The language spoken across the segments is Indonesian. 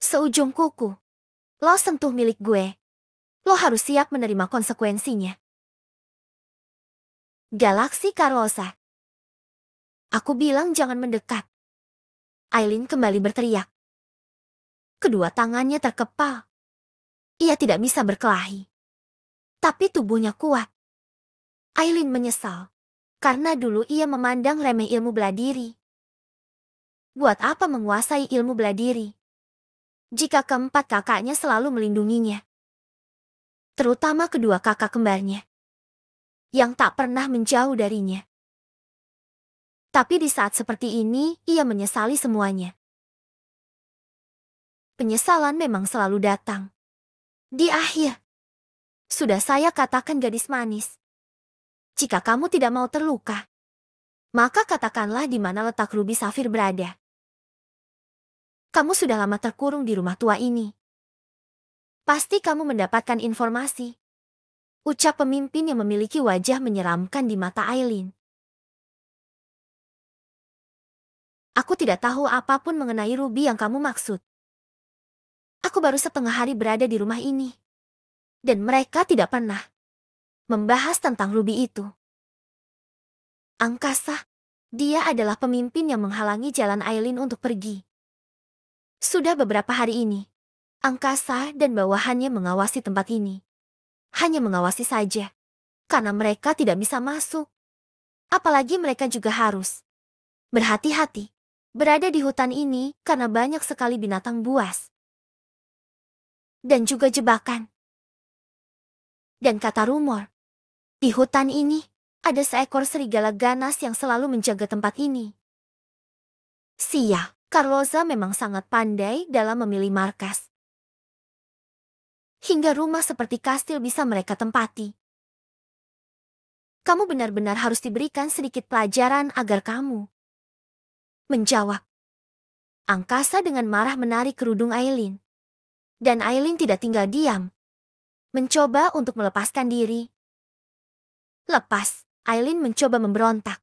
Seujung kuku. Lo sentuh milik gue. Lo harus siap menerima konsekuensinya. Galaksi Carlosa. Aku bilang jangan mendekat. Aileen kembali berteriak. Kedua tangannya terkepal. Ia tidak bisa berkelahi. Tapi tubuhnya kuat. Aileen menyesal. Karena dulu ia memandang remeh ilmu bela diri. Buat apa menguasai ilmu bela diri jika keempat kakaknya selalu melindunginya? Terutama kedua kakak kembarnya yang tak pernah menjauh darinya. Tapi di saat seperti ini, ia menyesali semuanya. Penyesalan memang selalu datang. Di akhir, sudah saya katakan gadis manis. Jika kamu tidak mau terluka, maka katakanlah di mana letak Ruby Safir berada. Kamu sudah lama terkurung di rumah tua ini. Pasti kamu mendapatkan informasi. Ucap pemimpin yang memiliki wajah menyeramkan di mata Aileen. Aku tidak tahu apapun mengenai Ruby yang kamu maksud. Aku baru setengah hari berada di rumah ini. Dan mereka tidak pernah membahas tentang Ruby itu. Angkasa, dia adalah pemimpin yang menghalangi jalan Aileen untuk pergi. Sudah beberapa hari ini, Angkasa dan bawahannya mengawasi tempat ini. Hanya mengawasi saja, karena mereka tidak bisa masuk. Apalagi mereka juga harus berhati-hati berada di hutan ini karena banyak sekali binatang buas. Dan juga jebakan. Dan kata rumor, di hutan ini ada seekor serigala ganas yang selalu menjaga tempat ini. Sia, Carlosa memang sangat pandai dalam memilih markas. Hingga rumah seperti kastil bisa mereka tempati. Kamu benar-benar harus diberikan sedikit pelajaran agar kamu menjawab. Angkasa dengan marah menarik kerudung Aileen. Dan Aileen tidak tinggal diam. Mencoba untuk melepaskan diri. Lepas, Aileen mencoba memberontak.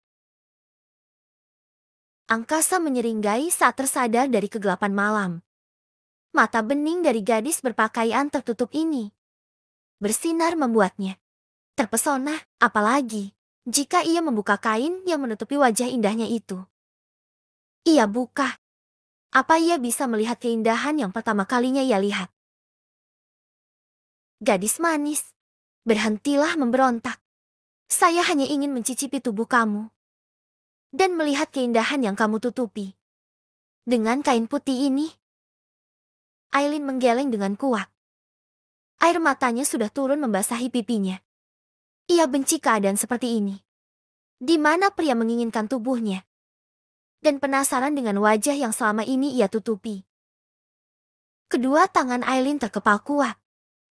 Angkasa menyeringai saat tersadar dari kegelapan malam. Mata bening dari gadis berpakaian tertutup ini bersinar membuatnya terpesona, apalagi jika ia membuka kain yang menutupi wajah indahnya itu. Ia buka. Apa ia bisa melihat keindahan yang pertama kalinya ia lihat? Gadis manis, berhentilah memberontak. Saya hanya ingin mencicipi tubuh kamu dan melihat keindahan yang kamu tutupi dengan kain putih ini. Aileen menggeleng dengan kuat. Air matanya sudah turun membasahi pipinya. Ia benci keadaan seperti ini, di mana pria menginginkan tubuhnya, dan penasaran dengan wajah yang selama ini ia tutupi. Kedua tangan Aileen terkepal kuat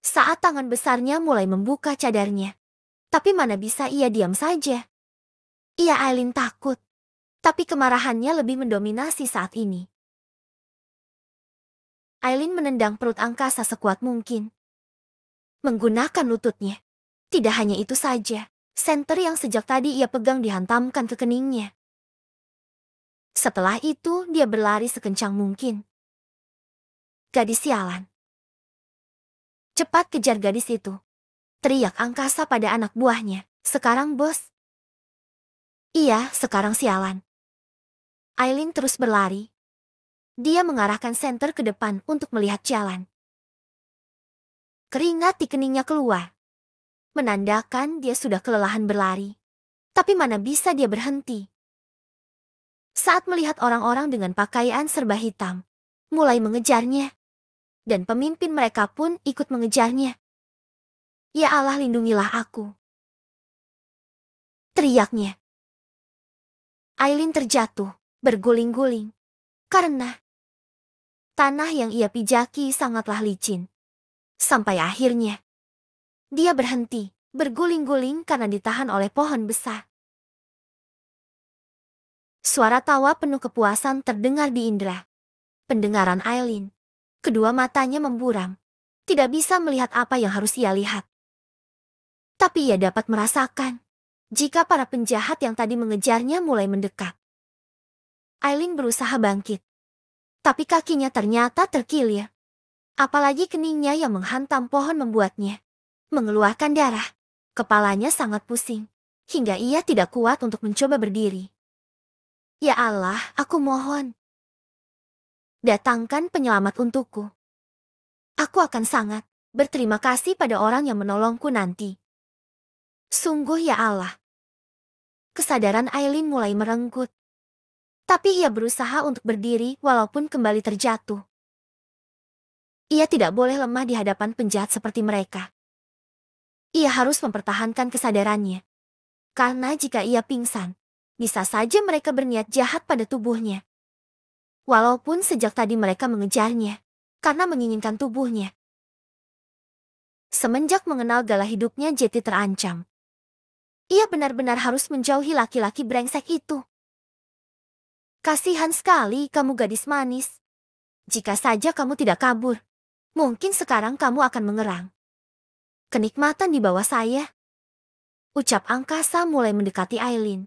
saat tangan besarnya mulai membuka cadarnya. Tapi mana bisa ia diam saja? Ia Aileen takut, tapi kemarahannya lebih mendominasi saat ini. Aileen menendang perut angkasa sekuat mungkin. Menggunakan lututnya. Tidak hanya itu saja, senter yang sejak tadi ia pegang dihantamkan ke keningnya. Setelah itu, dia berlari sekencang mungkin. Gadis sialan. Cepat kejar gadis itu. Teriak angkasa pada anak buahnya. Sekarang bos. Iya, sekarang sialan. Aileen terus berlari. Dia mengarahkan senter ke depan untuk melihat jalan. Keringat di keningnya keluar. Menandakan dia sudah kelelahan berlari. Tapi mana bisa dia berhenti? Saat melihat orang-orang dengan pakaian serba hitam mulai mengejarnya. Dan pemimpin mereka pun ikut mengejarnya. Ya Allah, lindungilah aku, teriaknya. Aileen terjatuh, berguling-guling. Karena tanah yang ia pijaki sangatlah licin. Sampai akhirnya, dia berhenti, berguling-guling karena ditahan oleh pohon besar. Suara tawa penuh kepuasan terdengar di indera pendengaran Aileen. Kedua matanya memburam. Tidak bisa melihat apa yang harus ia lihat. Tapi ia dapat merasakan jika para penjahat yang tadi mengejarnya mulai mendekat. Aileen berusaha bangkit. Tapi kakinya ternyata terkilir. Apalagi keningnya yang menghantam pohon membuatnya mengeluarkan darah. Kepalanya sangat pusing, hingga ia tidak kuat untuk mencoba berdiri. Ya Allah, aku mohon, datangkan penyelamat untukku. Aku akan sangat berterima kasih pada orang yang menolongku nanti. Sungguh ya Allah. Kesadaran Aileen mulai merenggut. Tapi ia berusaha untuk berdiri walaupun kembali terjatuh. Ia tidak boleh lemah di hadapan penjahat seperti mereka. Ia harus mempertahankan kesadarannya. Karena jika ia pingsan, bisa saja mereka berniat jahat pada tubuhnya. Walaupun sejak tadi mereka mengejarnya, karena menginginkan tubuhnya. Semenjak mengenal gala hidupnya Jetty terancam. Ia benar-benar harus menjauhi laki-laki brengsek itu. Kasihan sekali kamu gadis manis. Jika saja kamu tidak kabur, mungkin sekarang kamu akan mengerang. Kenikmatan di bawah saya. Ucap angkasa mulai mendekati Aileen.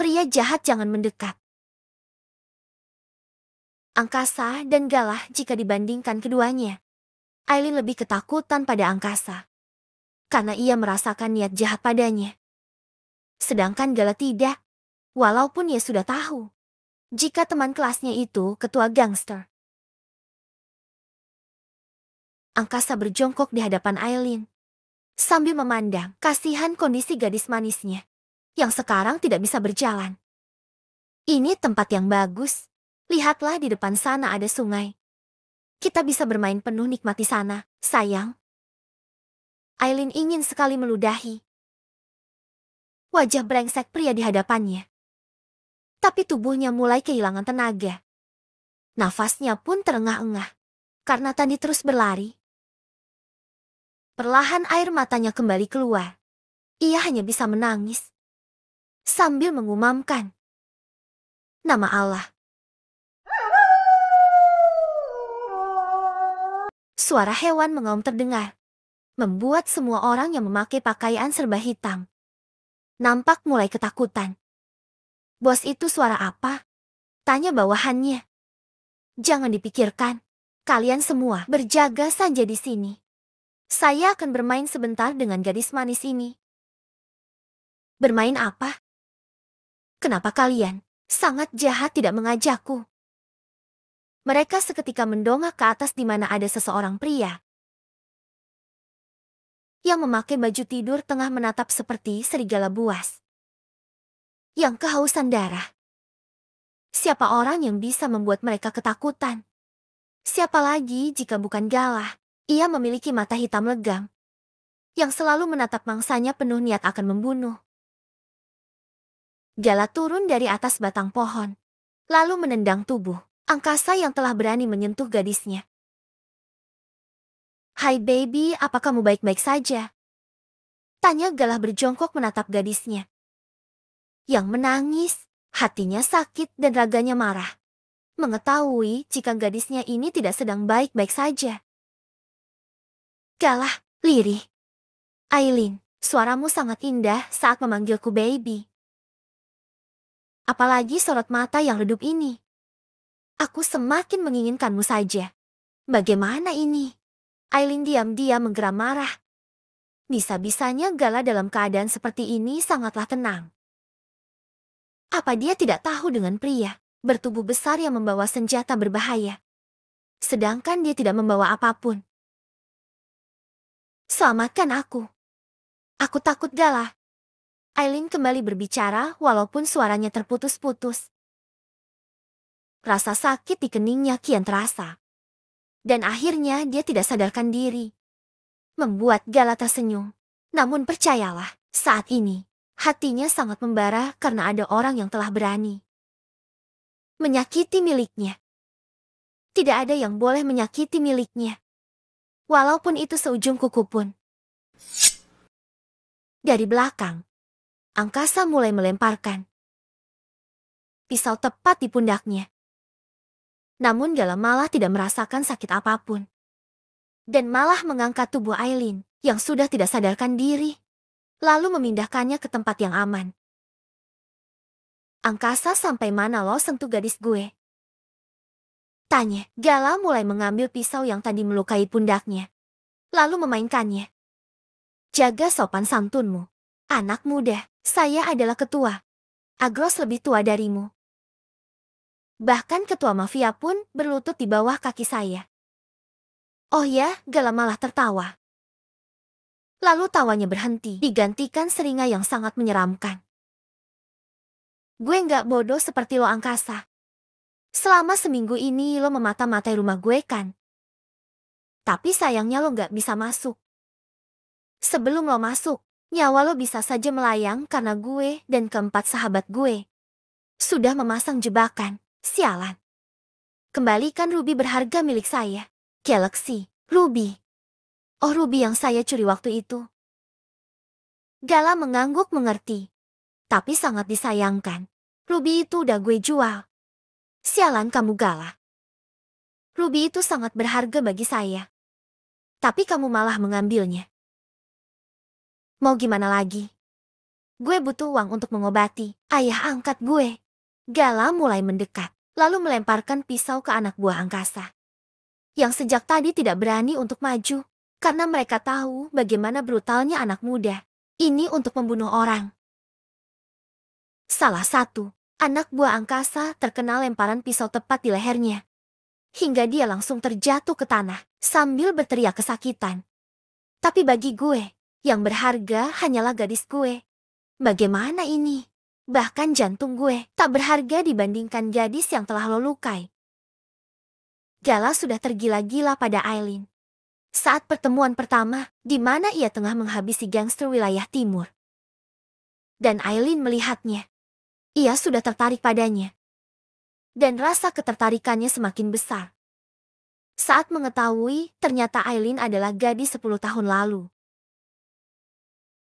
Pria jahat jangan mendekat. Angkasa dan Galah jika dibandingkan keduanya. Aileen lebih ketakutan pada angkasa. Karena ia merasakan niat jahat padanya. Sedangkan Galah tidak. Walaupun ia sudah tahu. Jika teman kelasnya itu ketua gangster. Angkasa berjongkok di hadapan Aileen. Sambil memandang kasihan kondisi gadis manisnya. Yang sekarang tidak bisa berjalan. Ini tempat yang bagus. Lihatlah di depan sana ada sungai. Kita bisa bermain penuh nikmati sana, sayang. Aileen ingin sekali meludahi wajah brengsek pria di hadapannya. Tapi tubuhnya mulai kehilangan tenaga. Nafasnya pun terengah-engah. Karena tadi terus berlari. Perlahan air matanya kembali keluar. Ia hanya bisa menangis. Sambil mengumamkan nama Allah. Suara hewan mengaum terdengar. Membuat semua orang yang memakai pakaian serba hitam nampak mulai ketakutan. Bos, itu suara apa? Tanya bawahannya. Jangan dipikirkan. Kalian semua berjaga saja di sini. Saya akan bermain sebentar dengan gadis manis ini. Bermain apa? Kenapa kalian sangat jahat tidak mengajakku? Mereka seketika mendongak ke atas di mana ada seseorang pria yang memakai baju tidur tengah menatap seperti serigala buas yang kehausan darah. Siapa orang yang bisa membuat mereka ketakutan? Siapa lagi jika bukan Galah? Ia memiliki mata hitam legam yang selalu menatap mangsanya penuh niat akan membunuh. Galah turun dari atas batang pohon, lalu menendang tubuh angkasa yang telah berani menyentuh gadisnya. Hai baby, apa kamu baik-baik saja? Tanya Galah berjongkok menatap gadisnya. Yang menangis, hatinya sakit dan raganya marah. Mengetahui jika gadisnya ini tidak sedang baik-baik saja. Galah, lirih. Aileen, suaramu sangat indah saat memanggilku baby. Apalagi sorot mata yang redup ini. Aku semakin menginginkanmu saja. Bagaimana ini? Aileen diam-diam menggeram marah. Bisa-bisanya Galah dalam keadaan seperti ini sangatlah tenang. Apa dia tidak tahu dengan pria bertubuh besar yang membawa senjata berbahaya? Sedangkan dia tidak membawa apapun. Selamatkan aku. Aku takut, Galah. Aileen kembali berbicara walaupun suaranya terputus-putus. Rasa sakit di keningnya kian terasa. Dan akhirnya dia tidak sadarkan diri. Membuat Galah tersenyum. Namun percayalah, saat ini, hatinya sangat membara karena ada orang yang telah berani menyakiti miliknya. Tidak ada yang boleh menyakiti miliknya. Walaupun itu seujung kuku pun. Dari belakang, angkasa mulai melemparkan pisau tepat di pundaknya. Namun Galah malah tidak merasakan sakit apapun. Dan malah mengangkat tubuh Aileen yang sudah tidak sadarkan diri. Lalu memindahkannya ke tempat yang aman. Angkasa, sampai mana lo sentuh gadis gue? Tanya. Gala mulai mengambil pisau yang tadi melukai pundaknya, lalu memainkannya. Jaga sopan santunmu. Anak muda, saya adalah ketua. Agros lebih tua darimu. Bahkan ketua mafia pun berlutut di bawah kaki saya. Oh ya, Gala malah tertawa. Lalu tawanya berhenti, digantikan seringai yang sangat menyeramkan. Gue nggak bodoh seperti lo angkasa. Selama seminggu ini lo memata-matai rumah gue kan? Tapi sayangnya lo nggak bisa masuk. Sebelum lo masuk, nyawa lo bisa saja melayang karena gue dan keempat sahabat gue sudah memasang jebakan. Sialan. Kembalikan ruby berharga milik saya. Galaxy, ruby. Oh, ruby yang saya curi waktu itu. Gala mengangguk mengerti. Tapi sangat disayangkan. Ruby itu udah gue jual. Sialan kamu, Gala. Ruby itu sangat berharga bagi saya. Tapi kamu malah mengambilnya. Mau gimana lagi? Gue butuh uang untuk mengobati ayah angkat gue. Gala mulai mendekat, lalu melemparkan pisau ke anak buah angkasa. Yang sejak tadi tidak berani untuk maju, karena mereka tahu bagaimana brutalnya anak muda ini untuk membunuh orang. Salah satu anak buah angkasa terkena lemparan pisau tepat di lehernya, hingga dia langsung terjatuh ke tanah sambil berteriak kesakitan. Tapi bagi gue, yang berharga hanyalah gadis gue. Bagaimana ini? Bahkan jantung gue tak berharga dibandingkan gadis yang telah lo lukai. Gala sudah tergila-gila pada Aileen. Saat pertemuan pertama, di mana ia tengah menghabisi gangster wilayah timur. Dan Aileen melihatnya. Ia sudah tertarik padanya. Dan rasa ketertarikannya semakin besar. Saat mengetahui ternyata Aileen adalah gadis 10 tahun lalu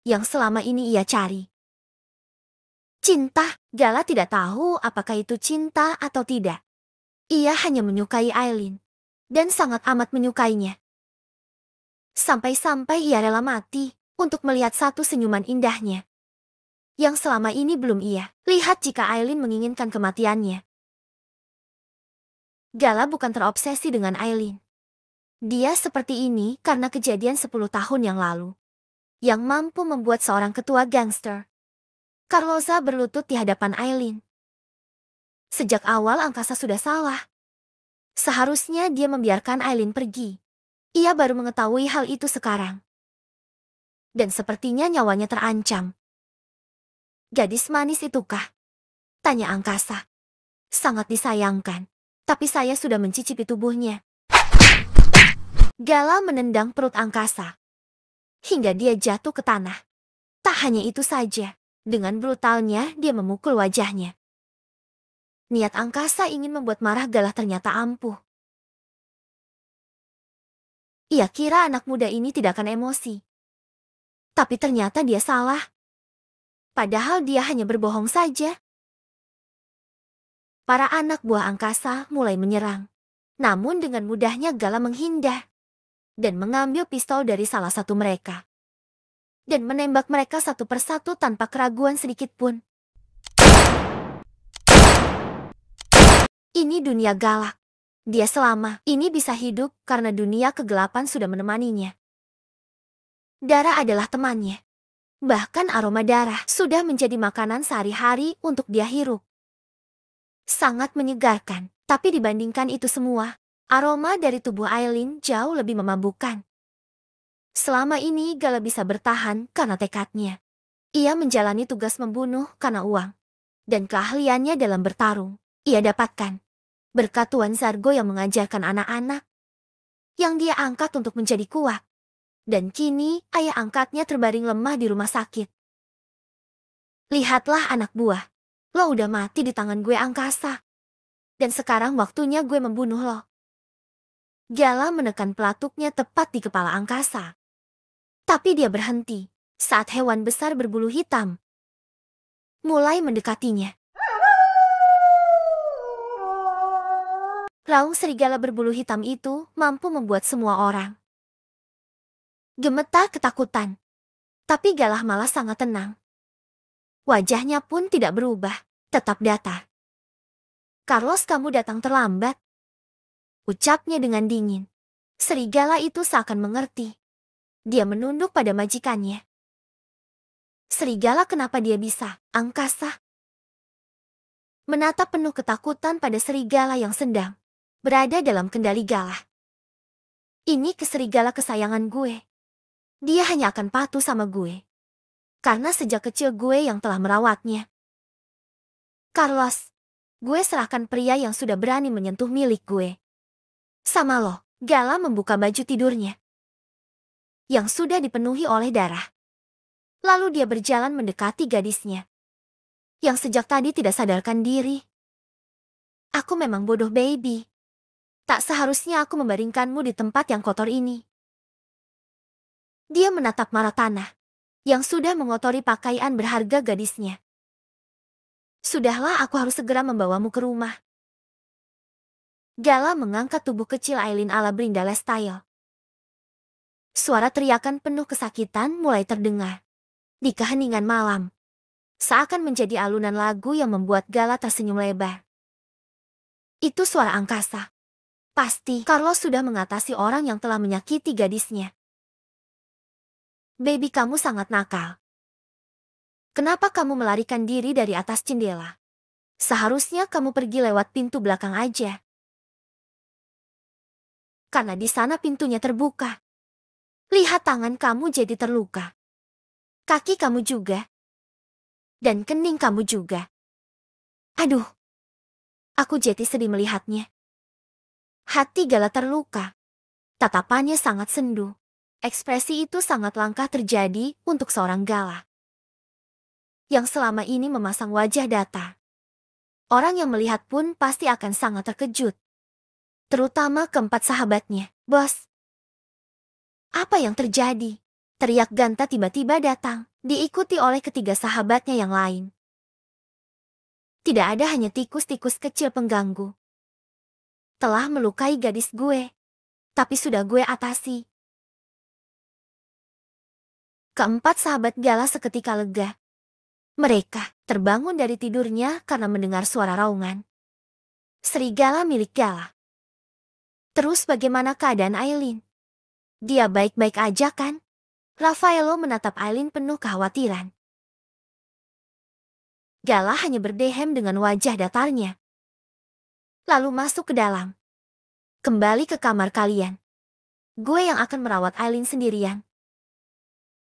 yang selama ini ia cari. Cinta, Gala tidak tahu apakah itu cinta atau tidak. Ia hanya menyukai Aileen, dan sangat amat menyukainya. Sampai-sampai ia rela mati untuk melihat satu senyuman indahnya, yang selama ini belum ia lihat jika Aileen menginginkan kematiannya. Gala bukan terobsesi dengan Aileen. Dia seperti ini karena kejadian 10 tahun yang lalu, yang mampu membuat seorang ketua gangster Carloza berlutut di hadapan Aileen. Sejak awal angkasa sudah salah. Seharusnya dia membiarkan Aileen pergi. Ia baru mengetahui hal itu sekarang. Dan sepertinya nyawanya terancam. Gadis manis itukah? Tanya angkasa. Sangat disayangkan. Tapi saya sudah mencicipi tubuhnya. Gala menendang perut angkasa, hingga dia jatuh ke tanah. Tak hanya itu saja. Dengan brutalnya, dia memukul wajahnya. Niat angkasa ingin membuat marah Gala ternyata ampuh. Ia kira anak muda ini tidak akan emosi. Tapi ternyata dia salah. Padahal dia hanya berbohong saja. Para anak buah angkasa mulai menyerang. Namun dengan mudahnya Gala menghindar dan mengambil pistol dari salah satu mereka. Dan menembak mereka satu persatu tanpa keraguan sedikit pun. Ini dunia galak. Dia selama ini bisa hidup karena dunia kegelapan sudah menemaninya. Darah adalah temannya. Bahkan aroma darah sudah menjadi makanan sehari-hari untuk dia hirup. Sangat menyegarkan, tapi dibandingkan itu semua, aroma dari tubuh Aileen jauh lebih memabukkan. Selama ini Gala bisa bertahan karena tekadnya. Ia menjalani tugas membunuh karena uang. Dan keahliannya dalam bertarung, ia dapatkan berkat Tuan Zargo yang mengajarkan anak-anak yang dia angkat untuk menjadi kuat. Dan kini ayah angkatnya terbaring lemah di rumah sakit. Lihatlah anak buah, lo udah mati di tangan gue angkasa. Dan sekarang waktunya gue membunuh lo. Gala menekan pelatuknya tepat di kepala angkasa. Tapi dia berhenti saat hewan besar berbulu hitam mulai mendekatinya. Raung serigala berbulu hitam itu mampu membuat semua orang gemetar ketakutan. Tapi Galah malah sangat tenang. Wajahnya pun tidak berubah, tetap datar. Carlos, kamu datang terlambat. ucapnya dengan dingin. Serigala itu seakan mengerti. Dia menunduk pada majikannya. Serigala, kenapa dia bisa? Angkasa. Menatap penuh ketakutan pada serigala yang sedang berada dalam kendali Galah. Ini serigala kesayangan gue. Dia hanya akan patuh sama gue. Karena sejak kecil gue yang telah merawatnya. Carlos, gue serahkan pria yang sudah berani menyentuh milik gue. Sama lo. Galah membuka baju tidurnya yang sudah dipenuhi oleh darah. Lalu dia berjalan mendekati gadisnya yang sejak tadi tidak sadarkan diri. Aku memang bodoh, baby. Tak seharusnya aku membaringkanmu di tempat yang kotor ini. Dia menatap marah tanah yang sudah mengotori pakaian berharga gadisnya. Sudahlah, aku harus segera membawamu ke rumah. Galah mengangkat tubuh kecil Aileen ala Brindale style. Suara teriakan penuh kesakitan mulai terdengar di keheningan malam. Seakan menjadi alunan lagu yang membuat Galah tersenyum lebar. Itu suara angkasa. Pasti Carlos sudah mengatasi orang yang telah menyakiti gadisnya. Baby, kamu sangat nakal. Kenapa kamu melarikan diri dari atas jendela? Seharusnya kamu pergi lewat pintu belakang aja. Karena di sana pintunya terbuka. Lihat, tangan kamu jadi terluka. Kaki kamu juga. Dan kening kamu juga. Aduh. Aku jadi sedih melihatnya. Hati Galah terluka. Tatapannya sangat sendu. Ekspresi itu sangat langka terjadi untuk seorang Galah yang selama ini memasang wajah datar. Orang yang melihat pun pasti akan sangat terkejut. Terutama keempat sahabatnya. Bos, apa yang terjadi? Teriak Ganta tiba-tiba datang, diikuti oleh ketiga sahabatnya yang lain. Tidak ada hanya tikus-tikus kecil pengganggu. Telah melukai gadis gue. Tapi sudah gue atasi. Keempat sahabat Galah seketika lega. Mereka terbangun dari tidurnya karena mendengar suara raungan serigala milik Galah. Terus bagaimana keadaan Aileen? Dia baik-baik aja kan? Raffaello menatap Aileen penuh kekhawatiran. Galah hanya berdehem dengan wajah datarnya. Lalu masuk ke dalam. Kembali ke kamar kalian. Gue yang akan merawat Aileen sendirian.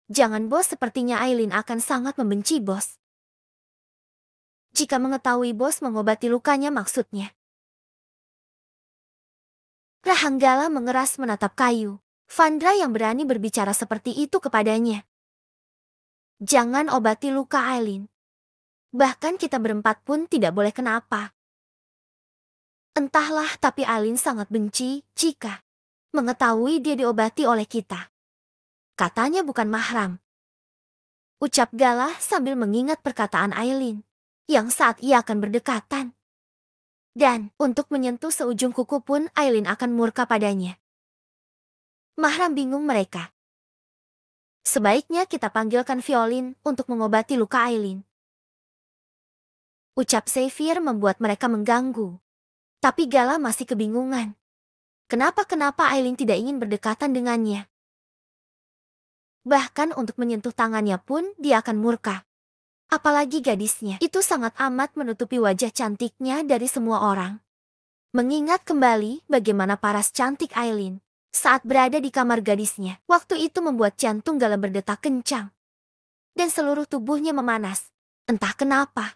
Jangan, bos, sepertinya Aileen akan sangat membenci bos. Jika mengetahui bos mengobati lukanya, maksudnya. Rahang Galah mengeras menatap kayu. Vandra yang berani berbicara seperti itu kepadanya. Jangan obati luka Aileen. Bahkan kita berempat pun tidak boleh kenapa. Entahlah, tapi Aileen sangat benci jika mengetahui dia diobati oleh kita. Katanya bukan mahram. Ucap Galah sambil mengingat perkataan Aileen yang saat ia akan berdekatan. Dan untuk menyentuh seujung kuku pun Aileen akan murka padanya. Mahram bingung mereka. Sebaiknya kita panggilkan violin untuk mengobati luka Aileen. Ucap Xavier membuat mereka mengganggu. Tapi Galah masih kebingungan. Kenapa Aileen tidak ingin berdekatan dengannya? Bahkan untuk menyentuh tangannya pun dia akan murka. Apalagi gadisnya itu sangat amat menutupi wajah cantiknya dari semua orang. Mengingat kembali bagaimana paras cantik Aileen saat berada di kamar gadisnya, waktu itu membuat jantung Galah berdetak kencang. Dan seluruh tubuhnya memanas. Entah kenapa.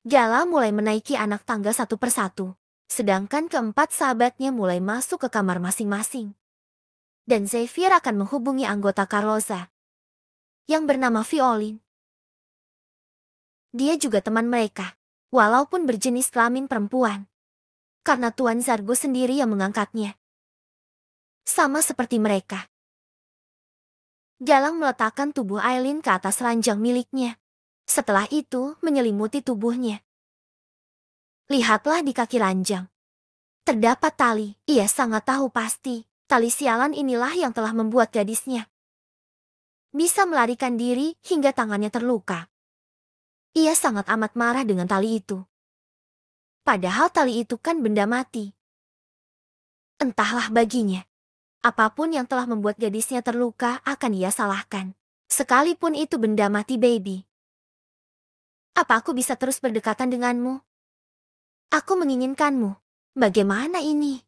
Galah mulai menaiki anak tangga satu persatu. Sedangkan keempat sahabatnya mulai masuk ke kamar masing-masing. Dan Xavier akan menghubungi anggota Carloza yang bernama Violin. Dia juga teman mereka, walaupun berjenis kelamin perempuan. Karena Tuan Zargo sendiri yang mengangkatnya. Sama seperti mereka. Galang meletakkan tubuh Aileen ke atas ranjang miliknya. Setelah itu menyelimuti tubuhnya. Lihatlah di kaki ranjang. Terdapat tali. Ia sangat tahu pasti. Tali sialan inilah yang telah membuat gadisnya bisa melarikan diri hingga tangannya terluka. Ia sangat amat marah dengan tali itu. Padahal tali itu kan benda mati. Entahlah baginya. Apapun yang telah membuat gadisnya terluka akan ia salahkan. Sekalipun itu benda mati baby. Apa aku bisa terus berdekatan denganmu? Aku menginginkanmu. Bagaimana ini?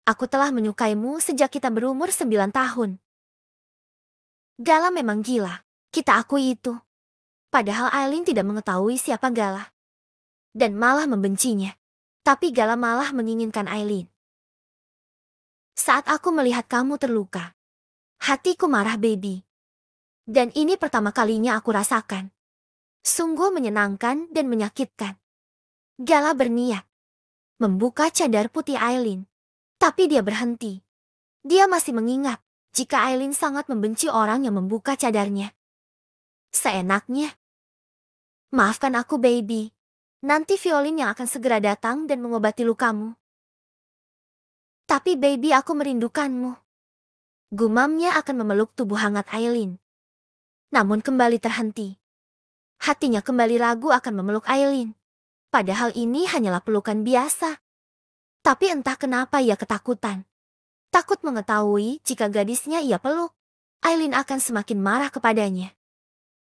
Aku telah menyukaimu sejak kita berumur 9 tahun. Gala memang gila. Kita akui itu. Padahal Aileen tidak mengetahui siapa Gala. Dan malah membencinya. Tapi Gala malah menginginkan Aileen. Saat aku melihat kamu terluka, hatiku marah baby. Dan ini pertama kalinya aku rasakan. Sungguh menyenangkan dan menyakitkan. Gala berniat membuka cadar putih Aileen. Tapi dia berhenti. Dia masih mengingat jika Aileen sangat membenci orang yang membuka cadarnya. Seenaknya. Maafkan aku baby. Nanti Violin yang akan segera datang dan mengobati lukamu. Tapi baby aku merindukanmu. Gumamnya akan memeluk tubuh hangat Aileen. Namun kembali terhenti. Hatinya kembali ragu akan memeluk Aileen. Padahal ini hanyalah pelukan biasa. Tapi entah kenapa ia ketakutan. Takut mengetahui jika gadisnya ia peluk, Aileen akan semakin marah kepadanya.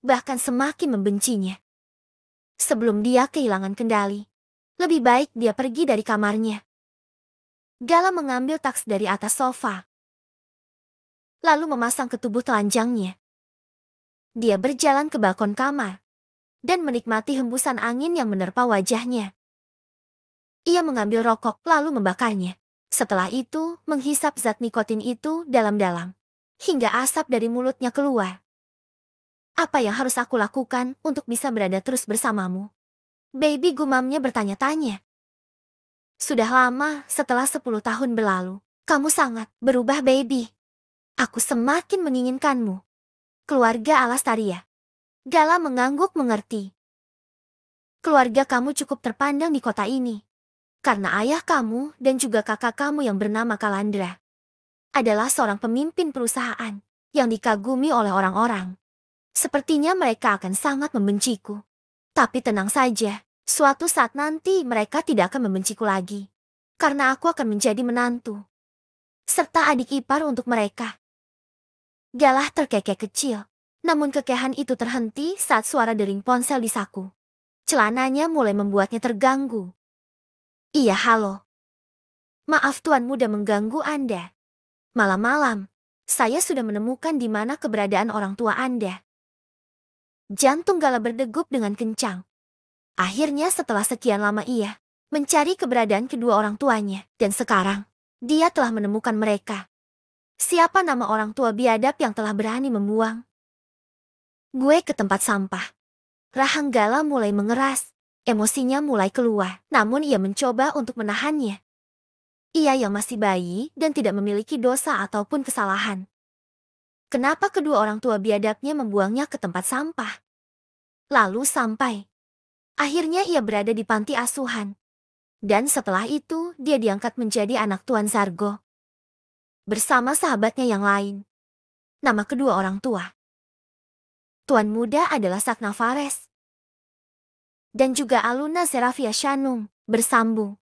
Bahkan semakin membencinya. Sebelum dia kehilangan kendali, lebih baik dia pergi dari kamarnya. Gala mengambil taks dari atas sofa. Lalu memasang ke tubuh telanjangnya. Dia berjalan ke balkon kamar. Dan menikmati hembusan angin yang menerpa wajahnya. Ia mengambil rokok lalu membakarnya. Setelah itu, menghisap zat nikotin itu dalam-dalam. Hingga asap dari mulutnya keluar. Apa yang harus aku lakukan untuk bisa berada terus bersamamu? Baby gumamnya bertanya-tanya. Sudah lama setelah 10 tahun berlalu, kamu sangat berubah baby. Aku semakin menginginkanmu. Keluarga Alastaria. Gala mengangguk mengerti. Keluarga kamu cukup terpandang di kota ini. Karena ayah kamu dan juga kakak kamu yang bernama Kalandra adalah seorang pemimpin perusahaan yang dikagumi oleh orang-orang. Sepertinya mereka akan sangat membenciku. Tapi tenang saja, suatu saat nanti mereka tidak akan membenciku lagi. Karena aku akan menjadi menantu. Serta adik ipar untuk mereka. Galah terkekeh kecil. Namun kekehan itu terhenti saat suara dering ponsel di saku. Celananya mulai membuatnya terganggu. Iya, halo. Maaf tuan muda mengganggu Anda. Malam-malam, saya sudah menemukan di mana keberadaan orang tua Anda. Jantung Gala berdegup dengan kencang. Akhirnya setelah sekian lama ia mencari keberadaan kedua orang tuanya. Dan sekarang, dia telah menemukan mereka. Siapa nama orang tua biadab yang telah berani membuang gue ke tempat sampah? Rahang Gala mulai mengeras. Emosinya mulai keluar. Namun ia mencoba untuk menahannya. Ia yang masih bayi dan tidak memiliki dosa ataupun kesalahan. Kenapa kedua orang tua biadabnya membuangnya ke tempat sampah? Lalu sampai. Akhirnya ia berada di panti asuhan. Dan setelah itu dia diangkat menjadi anak Tuan Zargo. Bersama sahabatnya yang lain. Nama kedua orang tua Tuan muda adalah Sakna Fares. Dan juga Aluna Serafia Shanum bersambung.